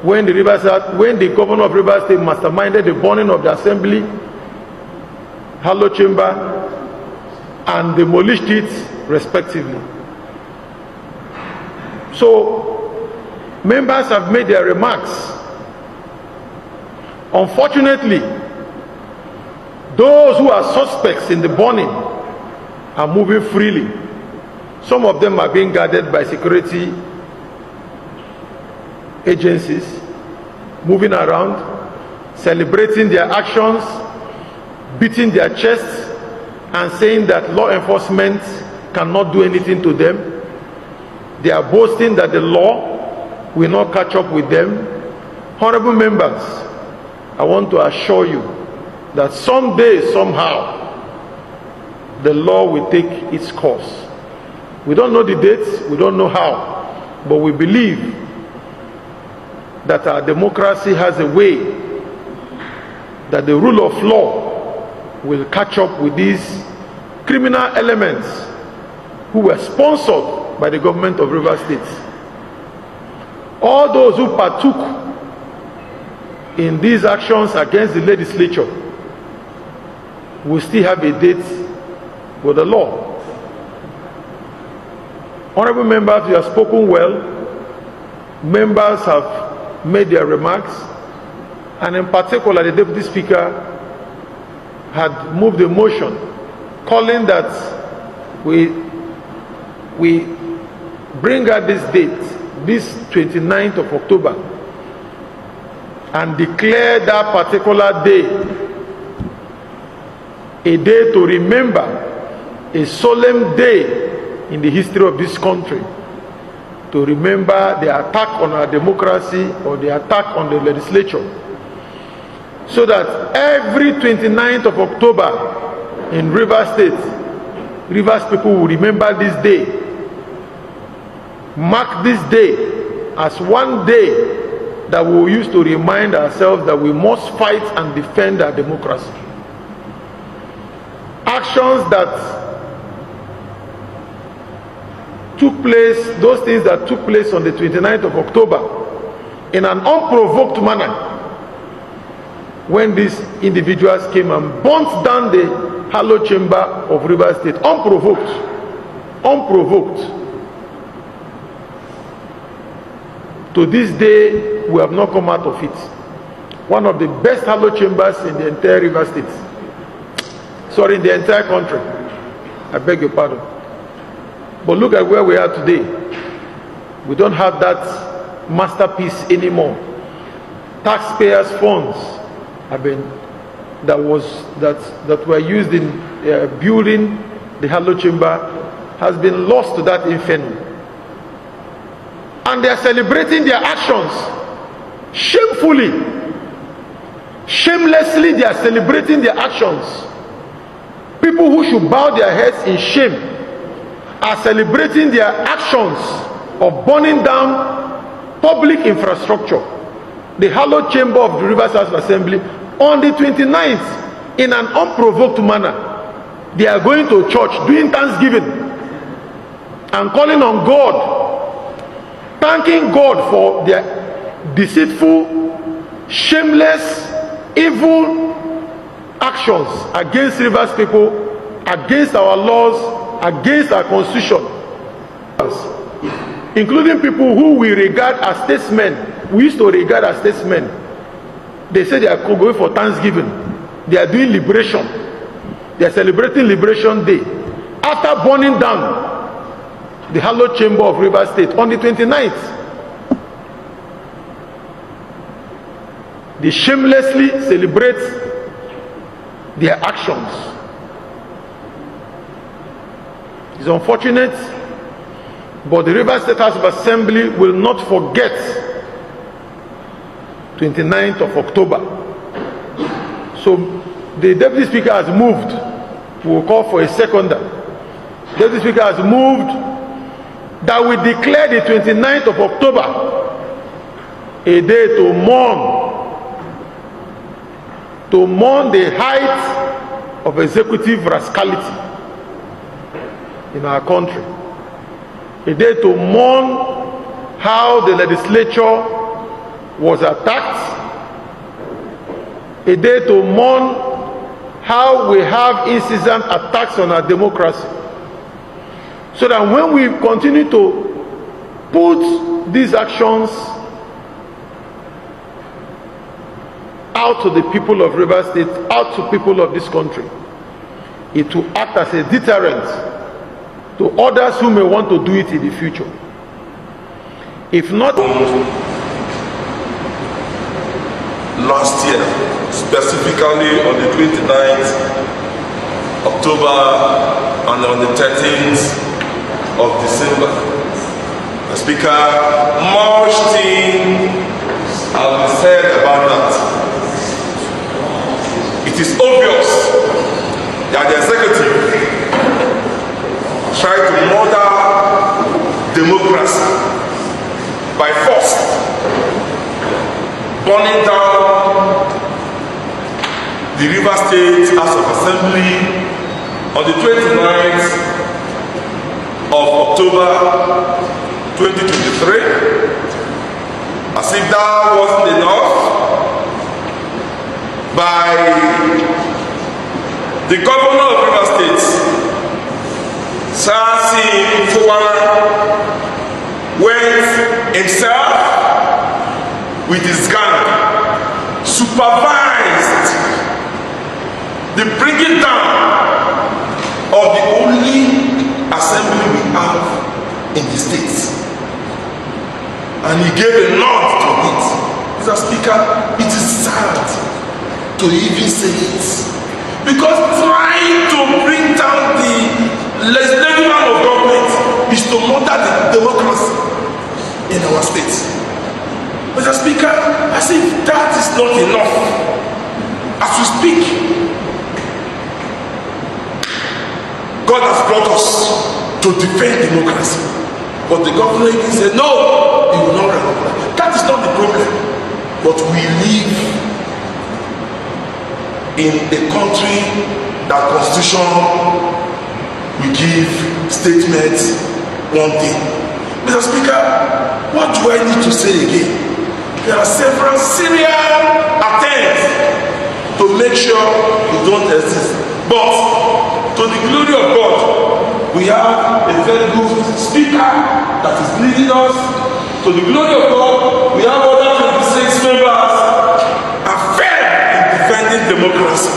when the governor of Rivers State masterminded the burning of the assembly Halo chamber and demolished it respectively. So members have made their remarks. Unfortunately, those who are suspects in the burning are moving freely. Some of them are being guarded by security agencies, moving around, celebrating their actions, beating their chests, and saying that law enforcement cannot do anything to them. They are boasting that the law will not catch up with them. Honorable members, I want to assure you that someday, somehow, the law will take its course. We don't know the dates, we don't know how, but we believe that our democracy has a way that the rule of law will catch up with these criminal elements who were sponsored by the government of Rivers State. All those who partook in these actions against the legislature will still have a date with the law. Honorable members, you have spoken well. Members have made their remarks, and in particular the Deputy Speaker had moved a motion calling that we bring out this date, this 29th of October, and declare that particular day a day to remember, a solemn day in the history of this country, to remember the attack on our democracy or the attack on the legislature, so that every 29th of October in Rivers State, Rivers people will remember this day, mark this day as one day that we will use to remind ourselves that we must fight and defend our democracy. Actions that took place, those things that took place on the 29th of October in an unprovoked manner, when these individuals came and burnt down the Halo chamber of Rivers State, unprovoked. To this day, we have not come out of it. One of the best Halo chambers in the entire Rivers State. Sorry, in the entire country. I beg your pardon. But look at where we are today. We don't have that masterpiece anymore. Taxpayers' funds have been that were used in building the Halo chamber has been lost to that inferno. And they are celebrating their actions shamefully, shamelessly. They are celebrating their actions. People who should bow their heads in shame are celebrating their actions of burning down public infrastructure, the Halo chamber of the Rivers House Assembly, on the 29th in an unprovoked manner. They are going to church doing thanksgiving and calling on God, thanking God for their deceitful, shameless, evil actions against Rivers people, against our laws, against our constitution, including people who we regard as statesmen. We used to regard as statesmen. They say they are going for Thanksgiving. They are doing liberation. They are celebrating Liberation Day after burning down the Halo chamber of Rivers State on the 29th. They shamelessly celebrate their actions. It's unfortunate, but the Rivers State House of Assembly will not forget 29th of October. So the Deputy Speaker has moved. We will call for a seconder. The Deputy Speaker has moved that we declare the 29th of October a day to mourn the height of executive rascality in our country. A day to mourn how the legislature was attacked, a day to mourn how we have incessant attacks on our democracy, so that when we continue to put these actions out to the people of Rivers State, out to people of this country, it will act as a deterrent to others who may want to do it in the future. If not, last year, specifically on the 29th October and on the 13th of December, Speaker, much things have been said about that. It is obvious that the executive tried to murder democracy by force, burning down the Rivers State House of Assembly on the 29th of October 2023. As if that wasn't enough, by the governor of Rivers State, Wike Gov Fubara, went himself with his gang, supervised the bringing down of the only assembly we have in the state, and he gave a nod to it. Mr. Speaker, it is sad to even say it, because trying to bring down the legislative arm of government is to murder the democracy in our state. Mr. Speaker, as if that is not enough, as we speak, God has brought us to defend democracy, but the governor even said no, he will not recognize. That is not the problem, but we live in a country that constitution will give statements one thing. Mr. Speaker, what do I need to say again? There are several serious attempts to make sure we don't exist, but to the glory of God, we have a very good speaker that is leading us. To the glory of God, we have other 26 members are fair in defending democracy.